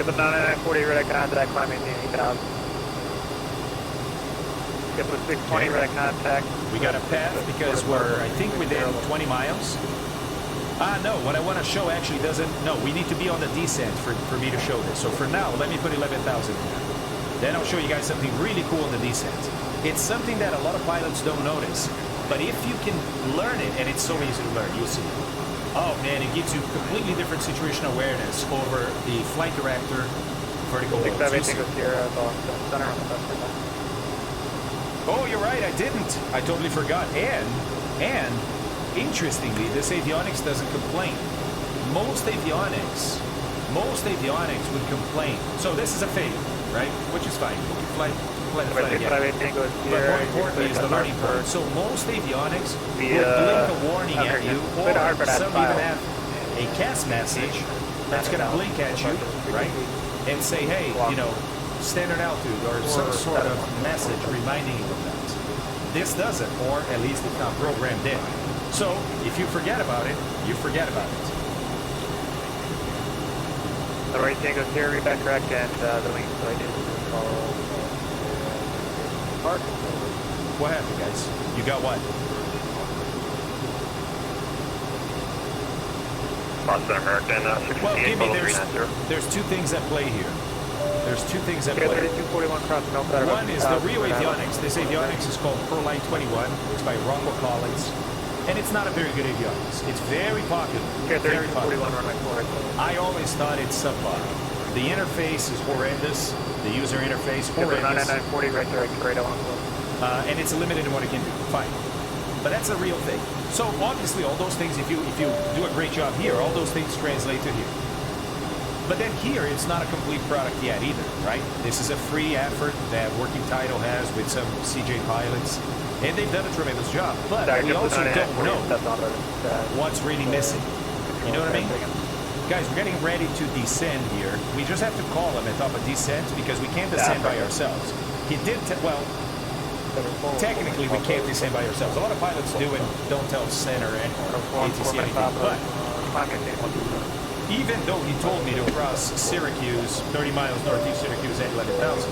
Skip with 9940, red contact, climbing 80,000. Skip with 620, red contact. We got a path because we're, I think, within 20 miles. No, what I want to show actually doesn't, no, we need to be on the descent for me to show this. So for now, let me put 11,000 here. Then I'll show you guys something really cool on the descent. It's something that a lot of pilots don't notice, but if you can learn it, and it's so easy to learn, you'll see. Oh man, it gives you completely different situational awareness over the flight director, vertical loads. Oh, you're right, I didn't. I totally forgot. And interestingly, this avionics doesn't complain. Most avionics would complain. So this is a failure, right? Which is fine. You can fly again. But more importantly is the learning curve. So most avionics will blink a warning at you, or some even have a CAS message that's going to blink at you, right? And say, hey, you know, standard altitude, or some sort of message reminding you of that. This doesn't, or at least it's not programmed in. So if you forget about it, you forget about it. The right Tango's here, read back correct, and the link so I didn't follow. Park. What happened, guys? You got what? Boston American, well, give me, there's two things at play here. There's two things at play. 3241 cross Milk. One is the Rio Avionics. This avionics is called Proline 21. It's by Rockwell Collins. And it's not a very good avionics. It's very popular. Very popular. I always thought it's subpar. The interface is horrendous. The user interface, horrendous. 9940 right there, great on. And it's limited in what it can do. Fine. But that's a real thing. So obviously all those things, if you do a great job here, all those things translate to here. But then here, it's not a complete product yet either, right? This is a free effort that Working Title has with some CJ pilots. And they've done a tremendous job. But we also don't know what's really missing. You know what I mean? Guys, we're getting ready to descend here. We just have to call him at top of descent because we can't descend by ourselves. He did, well, technically we can't descend by ourselves. A lot of pilots do and don't tell center and ATC anything. But even though he told me to cross Syracuse, 30 miles northeast Syracuse at 11,000,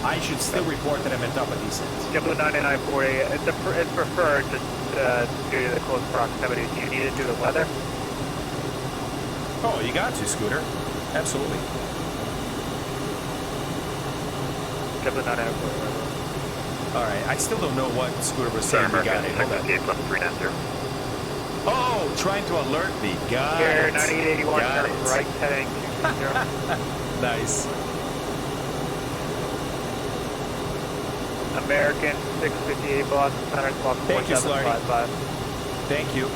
I should still report that I'm at top of descent. JetBlue 9940, it's preferred to due to the close proximity. Do you need to do the weather? Oh, you got to, Scooter. Absolutely. JetBlue 9940. All right, I still don't know what Scooter was saying. We got it. Hold on. Oh, trying to alert me. Got it. 9881, right heading 220. Nice. American 658 Boston Center, Squawk 4755. Thank you.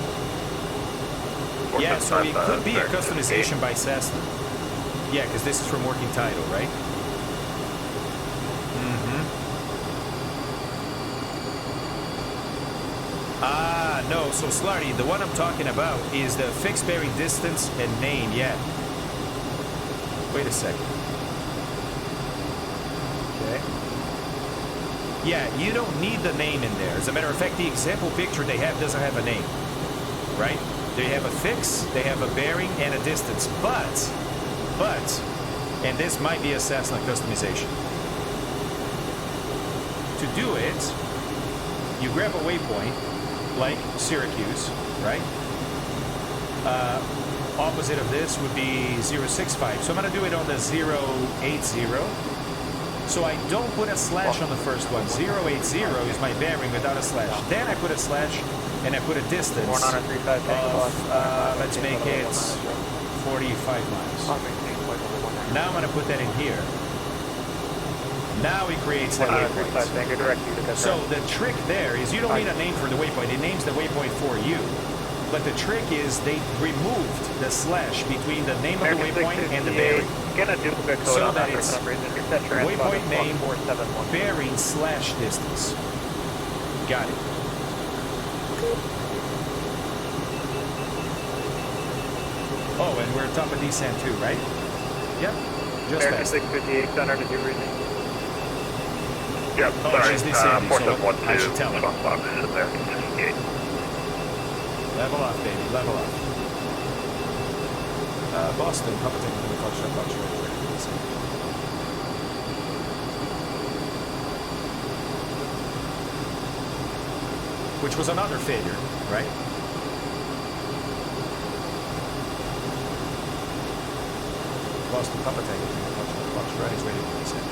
Yeah, so it could be a customization by Cessna. Yeah, because this is from Working Title, right? No, so Slarty, the one I'm talking about is the fixed bearing distance and name, yeah. Wait a second. Okay. Yeah, you don't need the name in there. As a matter of fact, the example picture they have doesn't have a name, right? They have a fix, they have a bearing, and a distance. But, and this might be a Cessna customization. To do it, you grab a waypoint, like Syracuse, right? Opposite of this would be 065. So I'm going to do it on the 080. So I don't put a slash on the first one. 080 is my bearing without a slash. Then I put a slash and I put a distance of, let's make it 45 miles. Now I'm going to put that in here. Now it creates that waypoint. So the trick there is you don't need a name for the waypoint. It names the waypoint for you. But the trick is they removed the slash between the name of the waypoint and the bearing. So that it's waypoint name, bearing slash distance. Got it. Oh, and we're at top of descent too, right? Yep. Just American 658 center to do reading. Yep, oh, sorry, so I should tell him. Level off, baby, level off. Boston, Papa Tango, say. Which was another failure, right? Lost the Papa Tango. Foxtrot is ready to descend.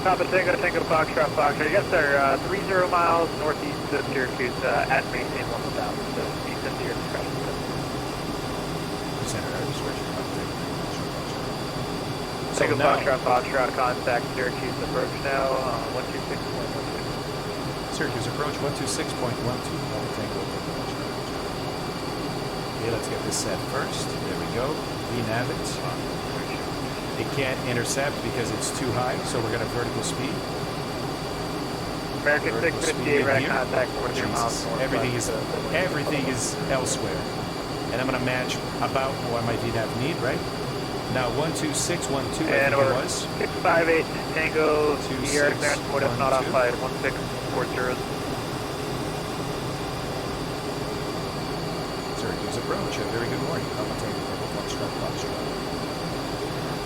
Papa Tango, Foxtrot. Yes, sir. 30 miles northeast of Syracuse at maintain 1,000. So speed to your discretion. Center air discretion. Tango, now, Foxtrot, contact Syracuse approach now, 126.12. Syracuse approach 126.12. Papa Tango. Okay, let's get this set first. There we go. VNAV it. It can't intercept because it's too high, so we're going to vertical speed. American 658, radar contact 40 miles north. Everything is elsewhere. And I'm going to match about what my VNAV need, right? Now 12612, I think and it was. 658 Tango, Sierra clearance, port is not 2612. offside, 1640. Syracuse approach. A very good morning. Papa Tango, Foxtrot.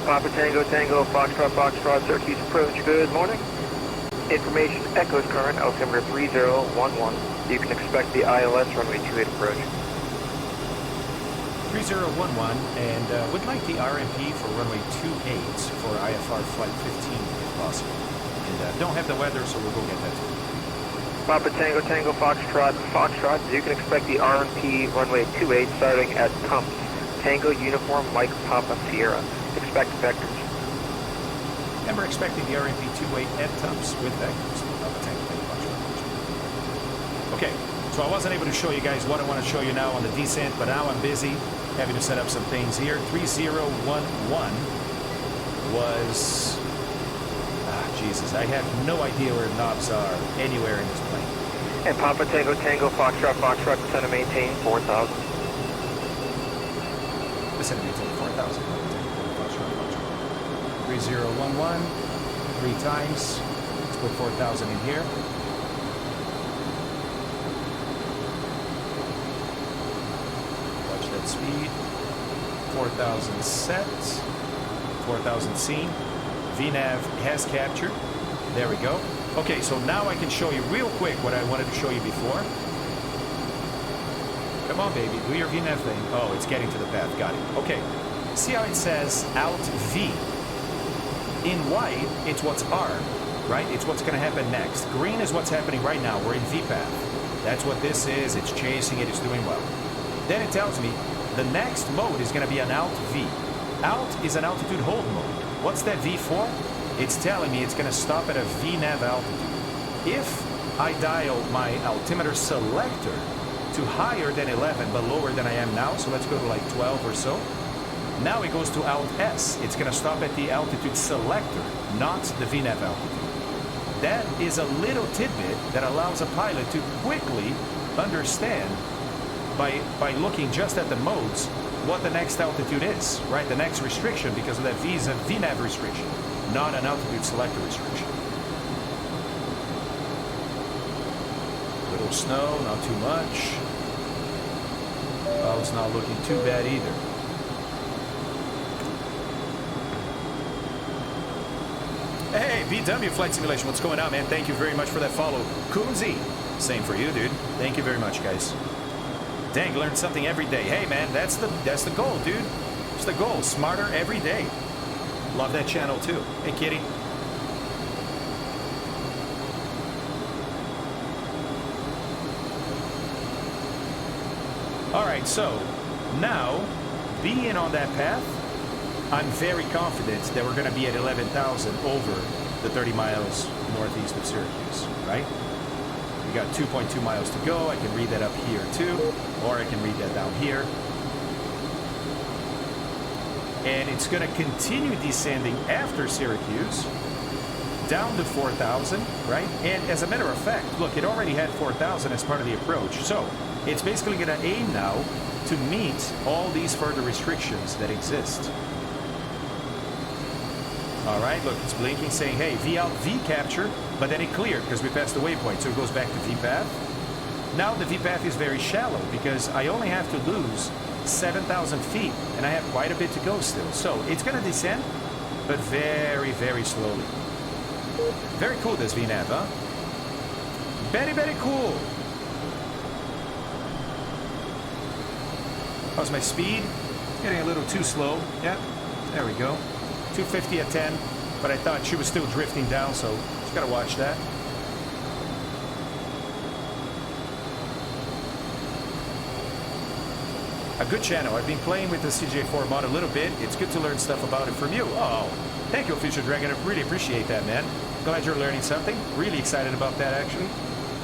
Papa Tango, Foxtrot, Syracuse approach, good morning. Information echoes current, altimeter 3011. You can expect the ILS runway 28 approach. 3011, and would like the RMP for runway 28 for IFR flight 15 if possible. And don't have the weather, so we'll go get that too. Papa Tango, Foxtrot, you can expect the RMP runway 28 starting at Tumps. Tango uniform Mike Papa Sierra. Expect vectors. And we're expecting the RMP 28 at Tumps with vectors. Papa Tango, Foxtrot. Okay, so I wasn't able to show you guys what I want to show you now on the descent, but now I'm busy having to set up some things here. 3011 was... Jesus, I have no idea where knobs are anywhere in this plane. And Papa Tango, Foxtrot, descend to maintain 4,000. Descend to maintain 4,000. 3011, 3 times. Let's put 4,000 in here. Watch that speed. 4,000 set. 4,000 seen. VNAV has captured. There we go. Okay, so now I can show you real quick what I wanted to show you before. Come on, baby. Do your VNAV thing. Oh, it's getting to the path. Got it. Okay. See how it says Alt V? In white, it's what's R, right? It's what's going to happen next. Green is what's happening right now. We're in VPATH. That's what this is. It's chasing it. It's doing well. Then it tells me the next mode is going to be an Alt V. Alt is an altitude hold mode. What's that V for? It's telling me it's going to stop at a VNAV altitude. If I dial my altimeter selector to higher than 11 but lower than I am now, so let's go to like 12 or so, now it goes to Alt S. It's going to stop at the altitude selector, not the VNAV altitude. That is a little tidbit that allows a pilot to quickly understand by looking just at the modes what the next altitude is, right? The next restriction, because of that V is a VNAV restriction, not an altitude selector restriction. Little snow, not too much. Oh, it's not looking too bad either. Hey, VW Flight Simulation, what's going on, man? Thank you very much for that follow. Coonsy, same for you, dude. Thank you very much, guys. Dang, learn something every day. Hey, man, that's the goal, dude. It's the goal. Smarter every day. Love that channel, too. Hey, kitty. All right, so now, being on that path, I'm very confident that we're going to be at 11,000 over the 30 miles northeast of Syracuse, right? We got 2.2 miles to go. I can read that up here too, or I can read that down here. And it's going to continue descending after Syracuse down to 4,000, right? And as a matter of fact, look, it already had 4,000 as part of the approach. So it's basically going to aim now to meet all these further restrictions that exist. All right, look, it's blinking saying, hey, V out, V capture, but then it cleared because we passed the waypoint, so it goes back to VPATH. Now the VPATH is very shallow because I only have to lose 7,000 feet, and I have quite a bit to go still. So it's going to descend, but very, very slowly. Very cool, this VNAV, huh? Very, very cool. How's my speed? Getting a little too slow. Yeah, there we go. 250 at 10, but I thought she was still drifting down, so just gotta watch that. A good channel. I've been playing with the CJ4 mod a little bit. It's good to learn stuff about it from you. Oh, thank you, Official Dragon. I really appreciate that, man. Glad you're learning something. Really excited about that, actually.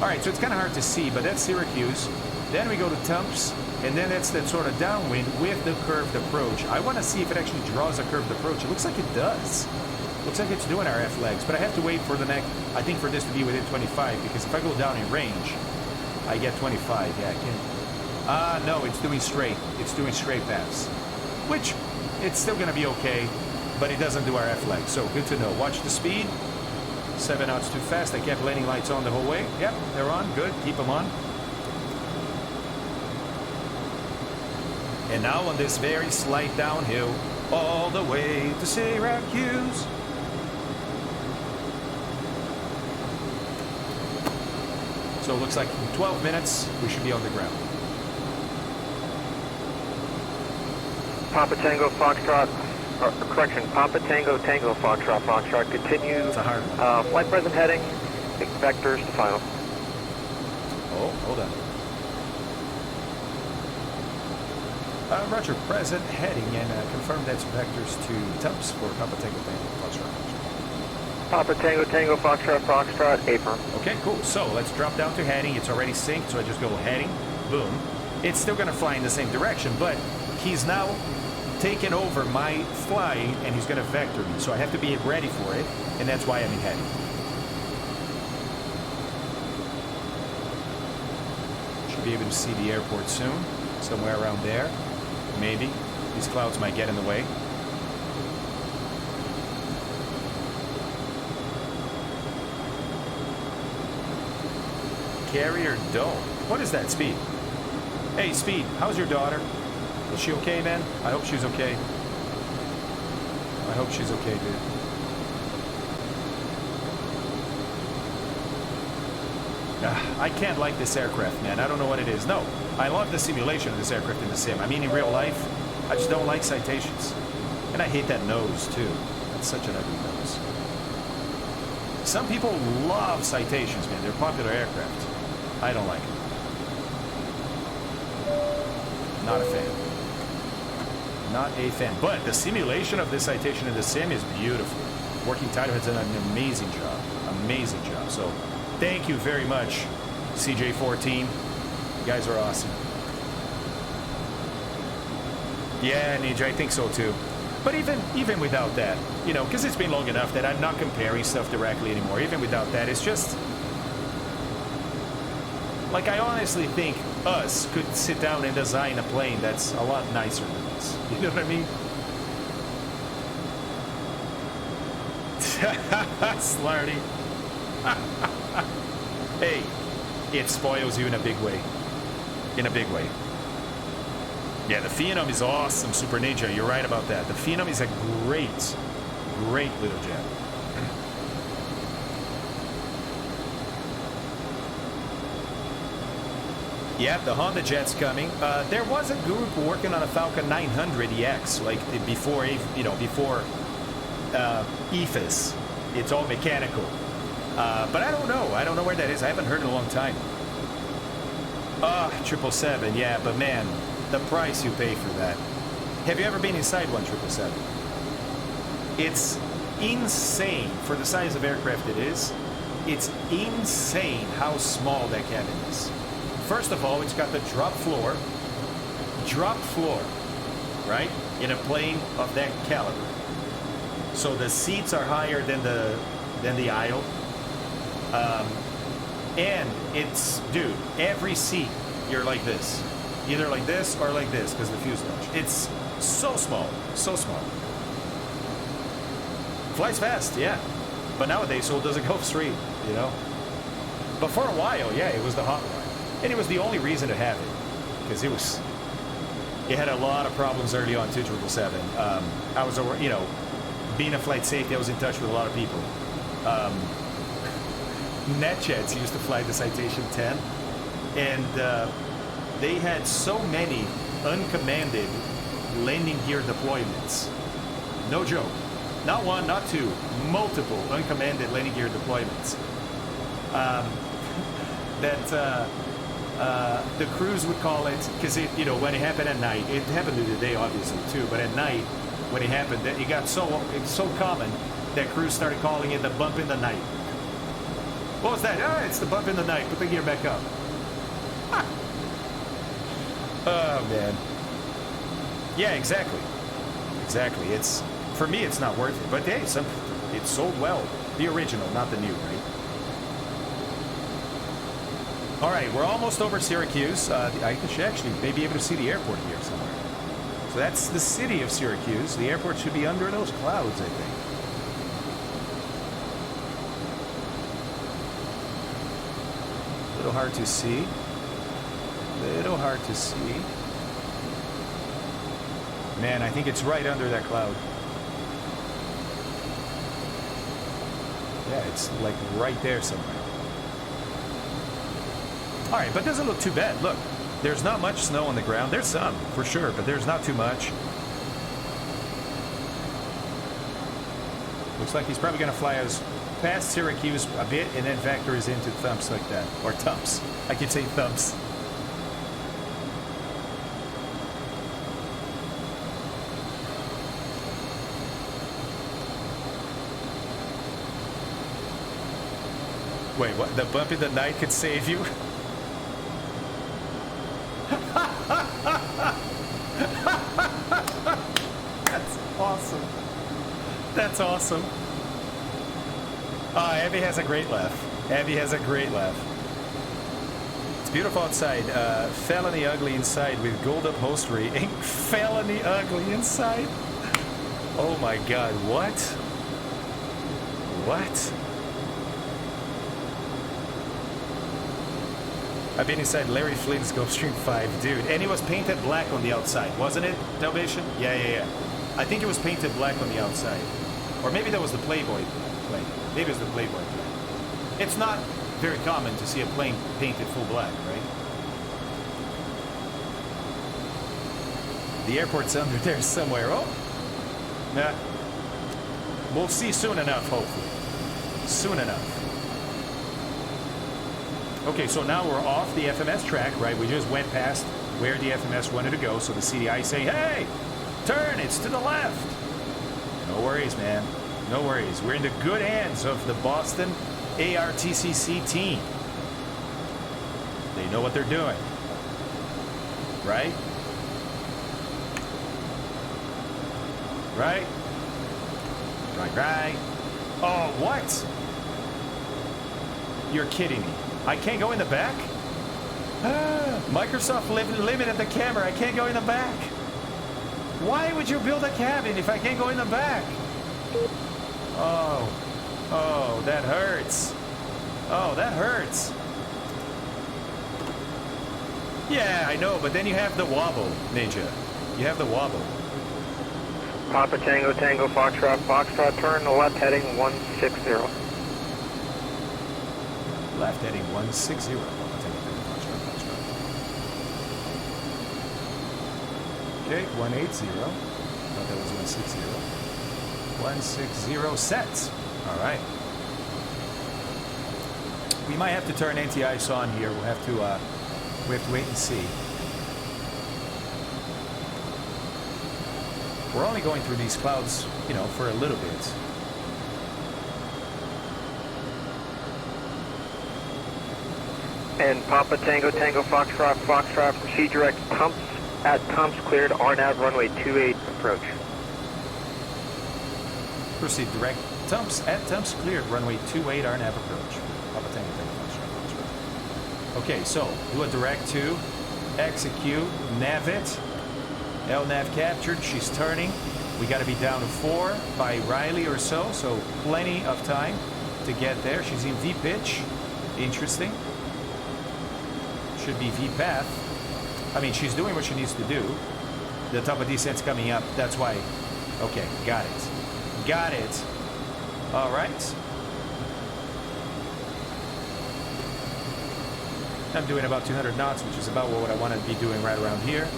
All right, so it's kind of hard to see, but that's Syracuse. Then we go to Tumps, and then that's that sort of downwind with the curved approach. I want to see if it actually draws a curved approach. It looks like it does. Looks like it's doing RF legs, but I have to wait for the next, I think for this to be within 25, because if I go down in range, I get 25. Yeah, I can. No, it's doing straight. It's doing straight paths, which it's still going to be okay, but it doesn't do RF legs, so good to know. Watch the speed. 7 knots too fast. I kept landing lights on the whole way. Yep, they're on. Good. Keep them on. And now on this very slight downhill, all the way to Syracuse. So it looks like in 12 minutes, we should be on the ground. Papa Tango Foxtrot, correction, Papa Tango Tango Foxtrot Foxtrot, continue. It's a hard one. Flight present heading, vectors to final. Oh, hold on. Roger, present heading, and confirm that's vectors to Tumps for Papa Tango Tango Foxtrot. Papa Tango Tango Foxtrot Foxtrot, apron. Okay, cool. So let's drop down to heading. It's already synced, so I just go heading, boom. It's still going to fly in the same direction, but he's now taken over my flying, and he's going to vector me. So I have to be ready for it, and that's why I'm in heading. Should be able to see the airport soon, somewhere around there. Maybe. These clouds might get in the way. Carrier Dome. What is that, Speed? Hey, Speed, how's your daughter? Is she okay, man? I hope she's okay. I hope she's okay, dude. I can't like this aircraft, man. I don't know what it is. No, I love the simulation of this aircraft in the sim. I mean, in real life, I just don't like citations. And I hate that nose, too. That's such an ugly nose. Some people love citations, man. They're popular aircraft. I don't like it. Not a fan. Not a fan. But the simulation of this citation in the sim is beautiful. Working Title has done an amazing job. Amazing job. So thank you very much, CJ14. You guys are awesome. Yeah, Ninja, I think so too. But even without that, you know, because it's been long enough that I'm not comparing stuff directly anymore. Even without that, it's just like I honestly think us could sit down and design a plane that's a lot nicer than this. You know what I mean? Slarty. Hey, it spoils you in a big way. In a big way. Yeah, the Phenom is awesome, Super Ninja. You're right about that. The Phenom is a great, great little jet. Yeah, the Honda jet's coming. There was a group working on a Falcon 900EX, like before, you know, before EFIS. It's all mechanical. But I don't know. I don't know where that is. I haven't heard in a long time. 777, yeah, but man, the price you pay for that. Have you ever been inside one 777? It's insane for the size of aircraft it is. It's insane how small that cabin is. First of all, it's got the drop floor, right? In a plane of that caliber. So the seats are higher than the aisle. And it's, dude, every seat, you're like this. Either like this or like this, because the fuselage. It's so small, so small. Flies fast, yeah. But nowadays, so does it go straight, you know? But for a while, yeah, it was the hot rod. And it was the only reason to have it. Because it had a lot of problems early on, too, 777. I was, you know, being a flight safety, I was in touch with a lot of people. NetJets used to fly the Citation 10, and they had so many uncommanded landing gear deployments. No joke. Not one, not two, multiple uncommanded landing gear deployments. The crews would call it, because when it happened at night, it happened during the day obviously too, but at night when it happened, it got so common that crews started calling it the bump in the night. What was that? Oh, it's the bump in the night. Put the gear back up. Ah. Oh man. Yeah, exactly. Exactly. For me, it's not worth it. But hey, it sold well. The original, not the new, right? All right, we're almost over Syracuse. I should actually maybe be able to see the airport here somewhere. So that's the city of Syracuse. The airport should be under those clouds, I think. A little hard to see. Little hard to see. Man, I think it's right under that cloud. Yeah, it's like right there somewhere. All right, but it doesn't look too bad. Look, there's not much snow on the ground. There's some, for sure, but there's not too much. Looks like he's probably going to fly us past Syracuse a bit and then vector us into Thumps like that. Or Tumps. I keep saying Thumps. Wait, what? The bump in the night could save you? That's awesome. That's awesome. Abby has a great laugh. Abby has a great laugh. It's beautiful outside. Felony ugly inside with gold upholstery. Felony ugly inside. Oh my God, what? What? I've been inside Larry Flynn's Gulfstream 5, dude. And it was painted black on the outside, wasn't it, Dalmatian? Yeah. I think it was painted black on the outside. Or maybe that was the Playboy plane. Maybe it was the Playboy plane. It's not very common to see a plane painted full black, right? The airport's under there somewhere. Oh! Nah. We'll see soon enough, hopefully. Soon enough. Okay, so now we're off the FMS track, right? We just went past where the FMS wanted to go, so the CDI say, hey, turn, it's to the left. No worries, man. No worries. We're in the good hands of the Boston ARTCC team. They know what they're doing. Right? Right? Right. Oh, what? You're kidding me. I can't go in the back? Microsoft limited the camera. I can't go in the back. Why would you build a cabin if I can't go in the back? Oh, that hurts. Oh, that hurts. Yeah, I know, but then you have the wobble, Ninja. You have the wobble. Papa Tango, Tango, Foxtrot, turn left heading 160. Left heading 160. Okay, 180. Thought that was 160. 160 set. All right. We might have to turn anti-ice on here. We have to wait and see. We're only going through these clouds, for a little bit. And Papa Tango, Tango, Foxtrot, proceed direct Tumps at Tumps cleared, RNAV runway 28 approach. Proceed direct Tumps at Tumps cleared, runway 28 RNAV approach. Papa Tango, Tango, Foxtrot. Okay, so do a direct to execute, nav it. LNAV captured, she's turning. We got to be down to 4 by Riley or so plenty of time to get there. She's in V-pitch. Interesting. Should be V-path. I mean, she's doing what she needs to do. The top of descent's coming up. That's why. Okay, got it. Got it. All right. I'm doing about 200 knots, which is about what I want to be doing right around here.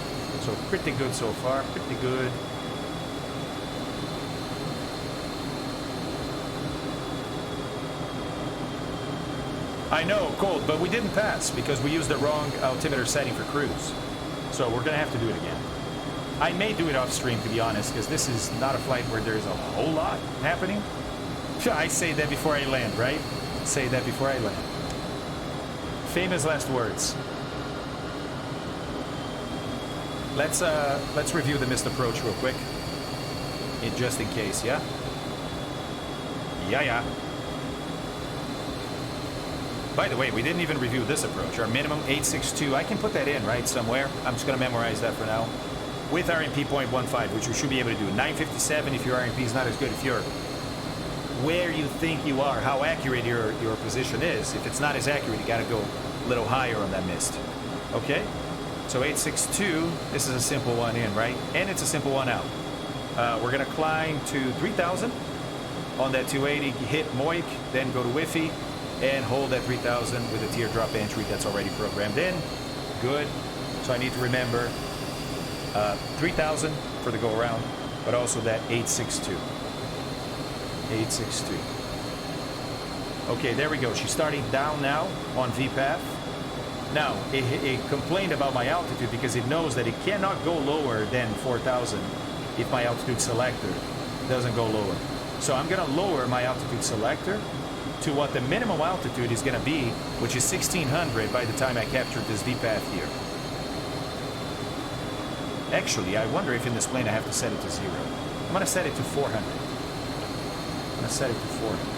So pretty good so far, pretty good. I know, cold, but we didn't pass because we used the wrong altimeter setting for cruise. So we're gonna have to do it again. I may do it off stream, to be honest, because this is not a flight where there's a whole lot happening. I say that before I land, right? Say that before I land. Famous last words. Let's review the missed approach real quick. Just in case, yeah? Yeah. By the way, we didn't even review this approach. Our minimum 862. I can put that in, right, somewhere. I'm just going to memorize that for now. With RMP 0.15, which we should be able to do. 957 if your RMP is not as good. If you're where you think you are, how accurate your position is. If it's not as accurate, you got to go a little higher on that mist. Okay? So 862, this is a simple one in, right? And it's a simple one out. We're going to climb to 3,000 on that 280, hit Moik, then go to Wi-Fi, and hold that 3,000 with a teardrop entry that's already programmed in. Good. So I need to remember 3,000 for the go-around, but also that 862. 862. Okay, there we go. She's starting down now on VPAF. Now, it complained about my altitude because it knows that it cannot go lower than 4,000 if my altitude selector doesn't go lower. So I'm going to lower my altitude selector to what the minimum altitude is going to be, which is 1,600 by the time I captured this VPAF here. Actually, I wonder if in this plane I have to set it to 0. I'm going to set it to 400. I'm going to set it to 400.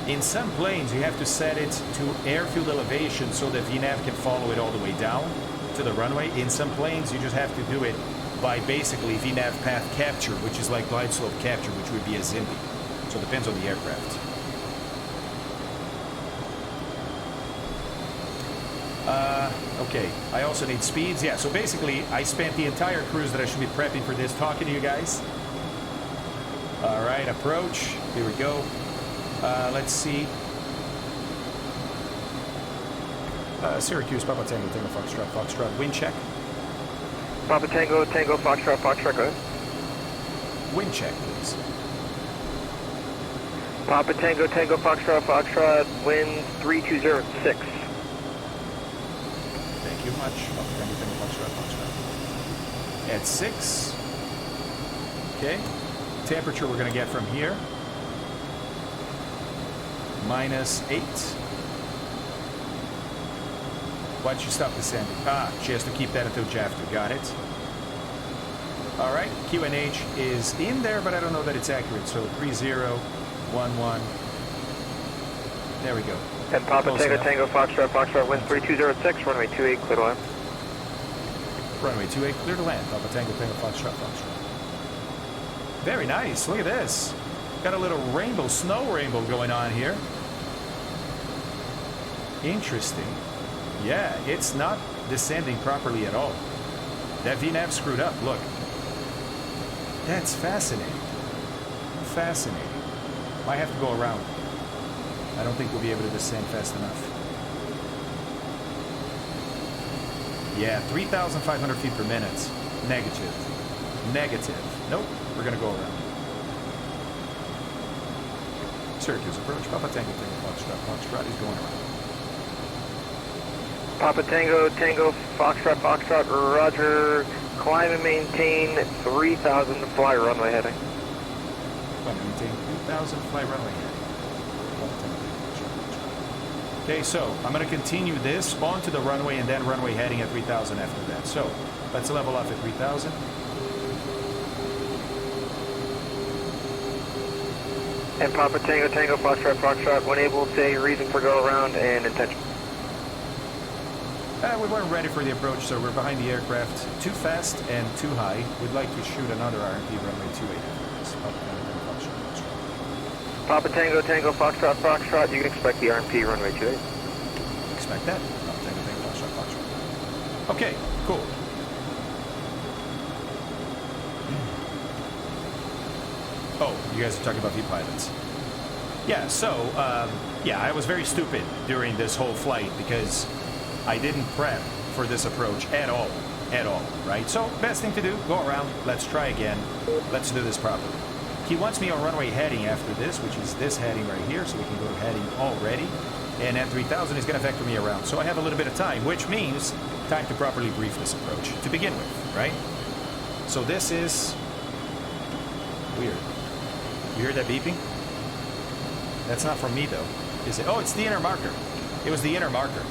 In some planes, you have to set it to airfield elevation so that VNAV can follow it all the way down to the runway. In some planes, you just have to do it by basically VNAV path capture, which is like glide slope capture, which would be a Zimby. So it depends on the aircraft. Okay, I also need speeds. Yeah, so basically, I spent the entire cruise that I should be prepping for this talking to you guys. All right, approach. Here we go. Let's see. Syracuse, Papa Tango, Tango, Foxtrot, wind check. Papa Tango, Tango, Foxtrot, go ahead. Wind check, please. Papa Tango, Tango, Foxtrot, wind 3206. Thank you much. Papa Tango, Tango, Foxtrot. At 6. Okay. Temperature we're going to get from here. -8. Why'd you stop descending? She has to keep that until Jafta. Got it. All right, QNH is in there, but I don't know that it's accurate. So 3011. There we go. And Papa Tango, Tango, Foxtrot, wind 3206, runway 28, clear to land. Runway 28, clear to land. Papa Tango, Tango, Foxtrot. Very nice. Look at this. Got a little rainbow, snow rainbow going on here. Interesting. Yeah, it's not descending properly at all. That VNAV screwed up. Look. That's fascinating. Fascinating. Might have to go around. I don't think we'll be able to descend fast enough. Yeah, 3,500 feet per minute. Negative. Negative. Nope. We're going to go around. Syracuse approach. Papa Tango, Tango, Foxtrot is going around. Papa Tango, Tango, Foxtrot, roger. Climb and maintain 3,000, fly runway heading. Climb and maintain 3,000, fly runway heading. Okay, so I'm going to continue this onto the runway and then runway heading at 3,000 after that. So let's level off at 3,000. And Papa Tango, Tango, Foxtrot, when able, say reason for go around and intention. We weren't ready for the approach, so we're behind the aircraft. Too fast and too high. We'd like to shoot another RMP runway 28. Papa Tango, Tango, Foxtrot, you can expect the RMP runway 28. Expect that. Papa Tango, Tango, Foxtrot. Okay, cool. Oh, you guys are talking about V-pilots. Yeah, so, yeah, I was very stupid during this whole flight because I didn't prep for this approach at all, right? So, best thing to do, go around, let's try again, let's do this properly. He wants me on runway heading after this, which is this heading right here, so we can go to heading already. And at 3000 is going to vector me around, so I have a little bit of time, which means time to properly brief this approach to begin with, right? So this is weird. You hear that beeping? That's not from me though, is it? Oh, it's the inner marker. It was the inner marker.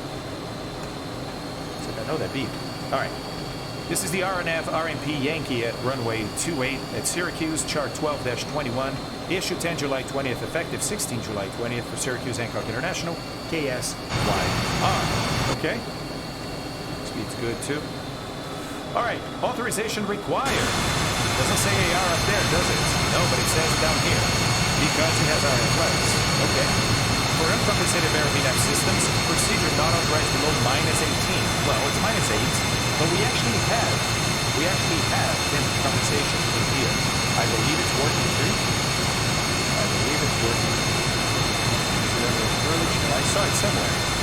So I know that beep. All right. This is the RNAV RMP Yankee at runway 28 at Syracuse, chart 12-21, issue 10 July 20th, effective 16 July 20th for Syracuse Hancock International, KSYR. Okay. Speed's good too. All right, authorization required. Doesn't say AR up there, does it? No, but it says it down here because it has RF flags. Okay. For uncompensated Barabinap systems, procedure not authorized below -18. Well, it's -8, but we actually have compensation in here. I believe it's working too. I believe it's working. Is it under approach? I saw it somewhere.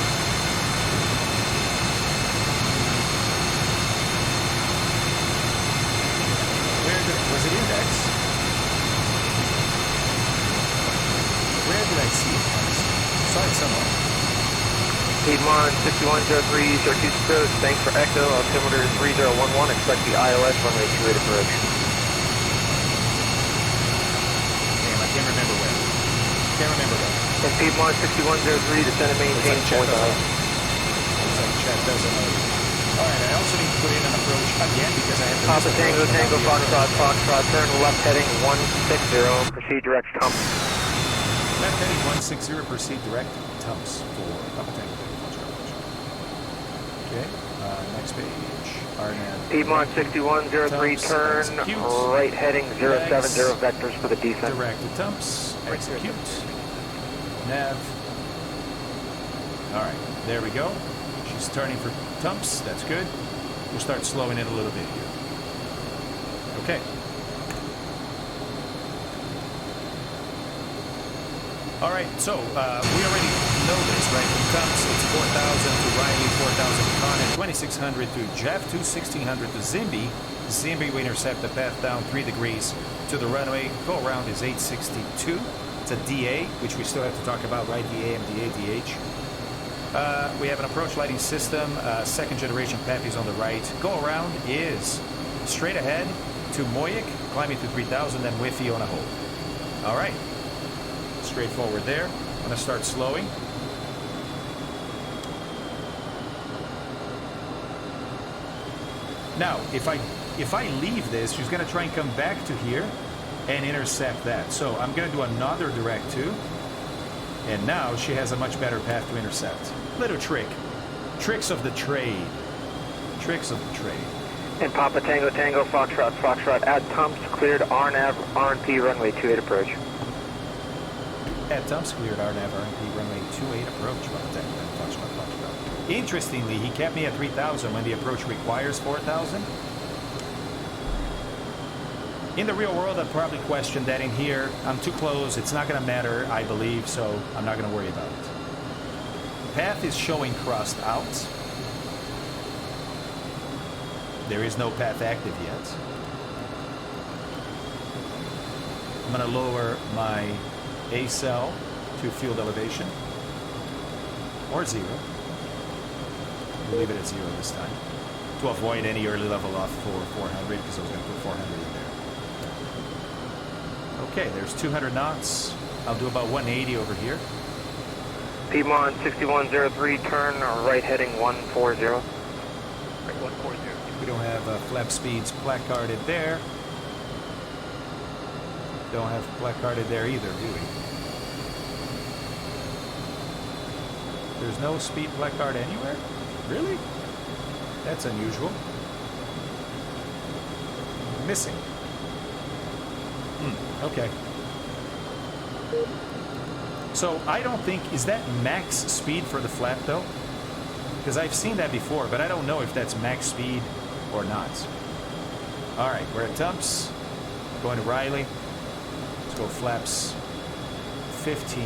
Was it index? Where did I see it? I saw it somewhere. Piedmont 6103, Syracuse approach, thanks for Echo, altimeter 3011, expect the ILS runway 28 approach. Damn, I can't remember where. And Piedmont 6103, descend and maintain 4000. Looks like chat doesn't know. Alright, I also need to put in an approach again because I have to... Papa Tango, Tango, Foxtrot, turn left heading 160, proceed direct Tumps. Left heading 160, proceed direct Tumps for Papa Tango, Tango, Foxtrot. Okay, next page. RNAV. Piedmont 6103, turn right heading 070 vectors for the descent. Direct to Tumps, execute. Nav. Alright, there we go. She's turning for Tumps, that's good. We'll start slowing it a little bit here. Okay. Alright, so we already know this, right? From Tumps, it's 4,000 to Riley, 4,000 to Con, and 2,600 to Jeff, 1,600 to Zimby. Zimby, we intercept the path down 3 degrees to the runway. Go around is 862. It's a DA, which we still have to talk about, right? DA, MDA, DH. We have an approach lighting system, second generation PAPI's on the right. Go around is straight ahead to Moyik, climbing to 3000, then Wi-Fi on a hold. All right, straightforward there. I'm gonna start slowing. Now, if I leave this, she's gonna try and come back to here and intercept that. So I'm gonna do another direct too. And now she has a much better path to intercept. Little trick. Tricks of the trade. Tricks of the trade. And Papa Tango, Tango, Foxtrot, at Tumps, cleared RNAV, RNP, runway 28 approach. At Tumps, cleared RNAV, RNP, runway 28 approach. Papa Tango, Foxtrot. Interestingly, he kept me at 3000 when the approach requires 4000. In the real world, I'd probably question that in here. I'm too close. It's not going to matter, I believe, so I'm not going to worry about it. Path is showing crossed out. There is no path active yet. I'm going to lower my A-cell to field elevation. Or 0. We'll leave it at 0 this time. To avoid any early level off for 400, because I was going to put 400 in there. Okay, there's 200 knots. I'll do about 180 over here. Piedmont 6103, turn right heading 140. Right, 140. We don't have flap speeds placarded there. Don't have placarded there either, do we? There's no speed placard anywhere? Really? That's unusual. Missing. Okay. So I don't think, is that max speed for the flap though? Because I've seen that before, but I don't know if that's max speed or not. All right, we're at Tumps, going to Riley. Let's go flaps 15.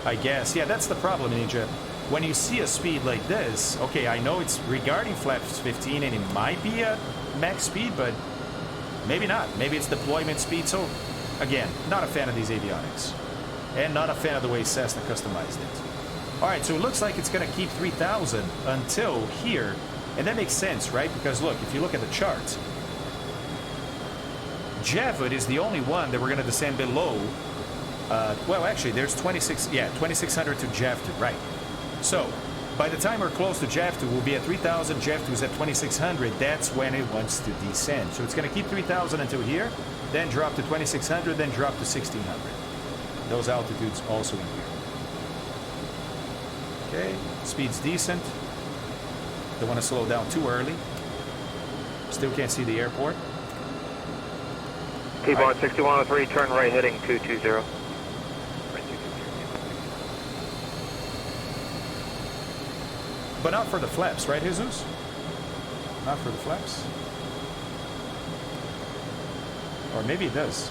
I guess. Yeah, that's the problem, Ninja. When you see a speed like this, okay, I know it's regarding flaps 15 and it might be a max speed, but maybe not. Maybe it's deployment speed. So, again, not a fan of these avionics. And not a fan of the way Cessna customized it. All right, so it looks like it's going to keep 3,000 until here. And that makes sense, right? Because, look, if you look at the chart, Javud is the only one that we're going to descend below. Well, actually, there's 2,600 to Javdu, right. So, by the time we're close to Javdu, we'll be at 3,000. Javdu's at 2,600. That's when it wants to descend. So it's going to keep 3,000 until here, then drop to 2,600, then drop to 1,600. Those altitudes also in here. Okay, speed's decent. Don't want to slow down too early. Still can't see the airport. T-Bar 6103, turn right heading 220. But not for the flaps, right, Jesus? Not for the flaps? Or maybe it does.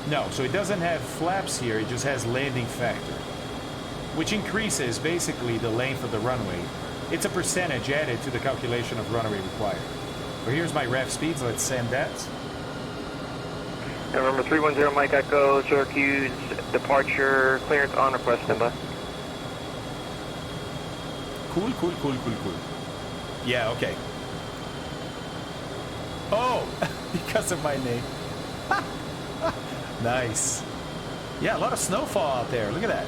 No, so it doesn't have flaps here, it just has landing factor, which increases basically the length of the runway. It's a percentage added to the calculation of runway required. But here's my ref speeds, let's send that. November 310 Mike Echo, Syracuse, departure, clearance on request, standby. Cool. Yeah, okay. Oh, because of my name. Nice. Yeah, a lot of snowfall out there, look at that.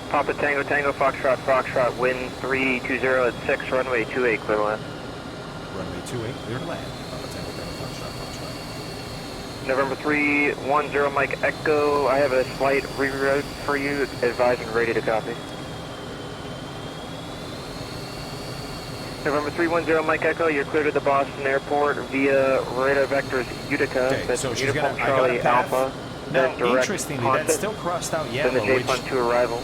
Papa Tango Tango, Foxtrot, wind 320 at 6, runway 28, clear land. Runway 28, clear to land. Papa Tango Tango, Foxtrot. November 310 Mike Echo, I have a flight reroute for you, advised and ready to copy. November 310 Mike Echo, you're clear to the Boston Airport via radar vectors Utica, Okay, that's so she's Uniform gonna, Charlie Alpha. Now, direct interestingly, contact, that's still crossed out yellow, then the J-Fund which to arrival.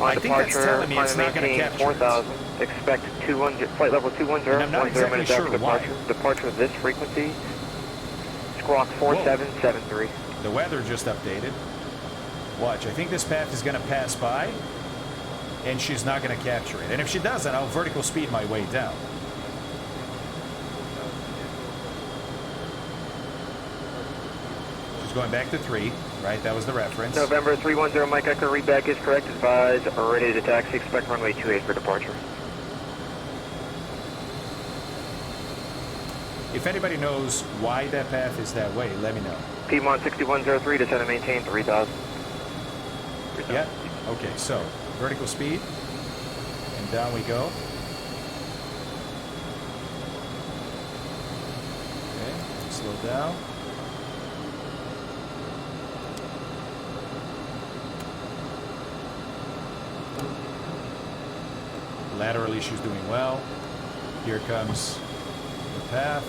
On I think that's departure, telling me it's climb not going to maintain capture 4,000. Expect 210, flight level 210, And I'm not 10 exactly minutes sure after why. departure of this frequency. Squawk 4773. The weather just updated. Watch, I think this path is going to pass by, and she's not going to capture it. And if she does, then I'll vertical speed my way down. She's going back to 3, right? That was the reference. November 310 Mike Echo, readback is correct. Advise, ready to taxi. Expect runway 28 for departure. If anybody knows why that path is that way, let me know. Piedmont 6103, descend and maintain 3,000. Yeah? Okay, so vertical speed, and down we go. Okay, slow down. Laterally, she's doing well. Here comes the path.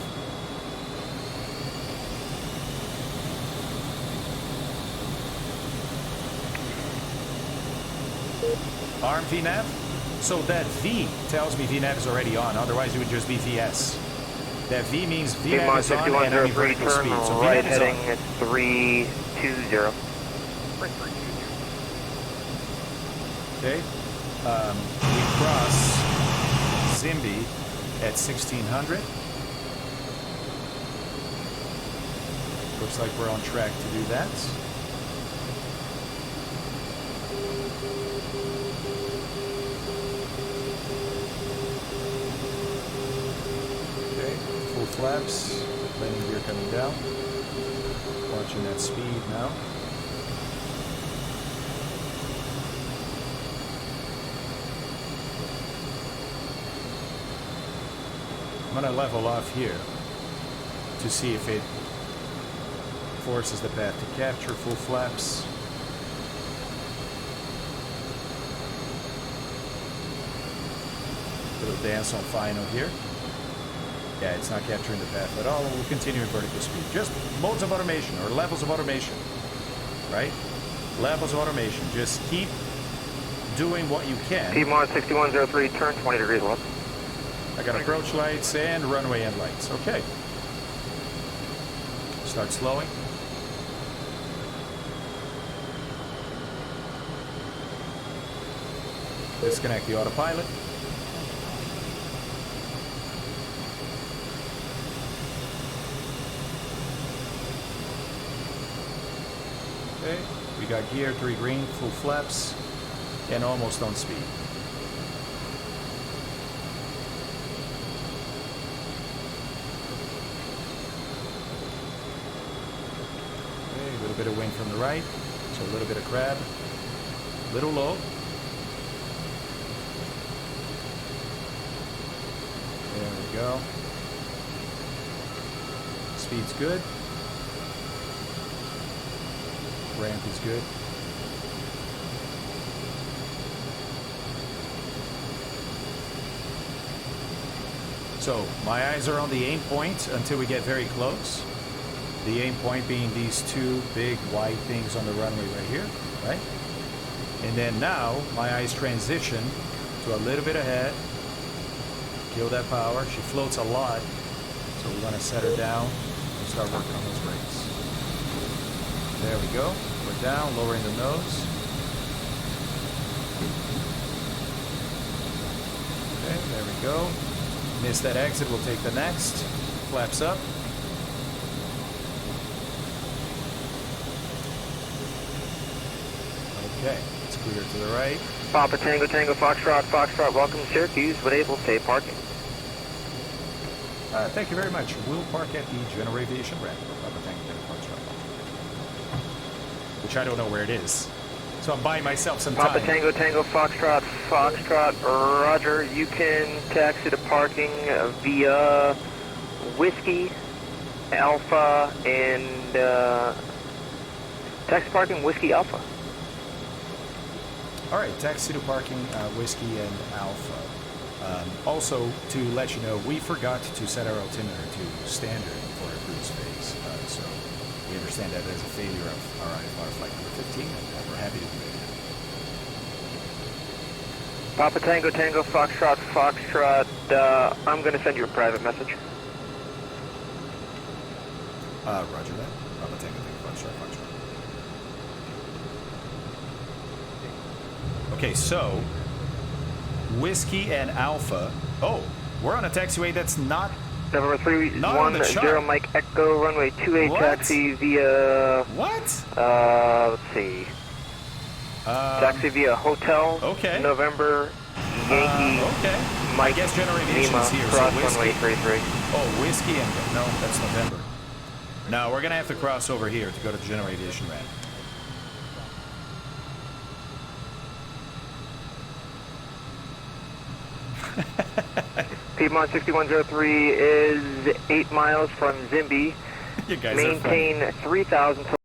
Arm VNAV. So that V tells me VNAV is already on. Otherwise, it would just be VS. That V means VNAV Piedmont is on and only 6103, vertical turn speed. So right VNAV is heading on. 320. Okay. We cross Zimby at 1600. Looks like we're on track to do that. Okay, full flaps, landing gear coming down. Watching that speed now. I'm going to level off here to see if it forces the path to capture full flaps. Little dance on final here. Yeah, it's not capturing the path at all, and we'll continue in vertical speed. Just modes of automation or levels of automation, right? Levels of automation. Just keep doing what you can. Piedmont 6103, turn 20 degrees left. I got approach lights and runway end lights. Okay. Start slowing. Disconnect the autopilot. Okay, we got gear 3 green, full flaps, and almost on speed. Okay, a little bit of wind from the right, so a little bit of crab, little low. There we go. Speed's good. Ramp is good. So my eyes are on the aim point until we get very close. The aim point being these 2 big white things on the runway right here, right? And then now my eyes transition to a little bit ahead. Kill that power. She floats a lot, so we want to set her down and start working on those brakes. There we go. We're down, lowering the nose. Okay, there we go. Miss that exit, we'll take the next. Flaps up. Okay, it's clear to the right. Papa Tango Tango Foxtrot, Foxtrot, welcome to Syracuse. Would able safe parking. Thank you very much. We'll park at the General Aviation ramp. Papa Tango Tango Foxtrot. Which I don't know where it is. So I'm buying myself some time. Papa Tango Tango Foxtrot, Foxtrot, roger. You can taxi to parking via Whiskey, Alpha, and taxi parking Whiskey Alpha. All right, taxi to parking, Whiskey and Alpha. Also, to let you know, we forgot to set our altimeter to standard for our cruise phase. So we understand that as a failure of our IFR flight number 15, and we're happy to do it. Papa Tango Tango Foxtrot, Foxtrot, I'm going to send you a private message. Roger that. Papa Tango Tango Foxtrot, Foxtrot. Okay, so Whiskey and Alpha. Oh, we're on a taxiway that's not November on the 310 chart. Mike Echo, runway 28 What? taxi via, What? let's see, taxi via Hotel, okay. November, Yankee, Okay. Mike, I guess General Aviation's Lima, here, so cross Whiskey. runway 33. Oh, Whiskey and... No, that's November. No, we're going to have to cross over here to go to the General Aviation ramp. Piedmont 6103 is 8 miles from Zimby. You guys are funny. Maintain 3,000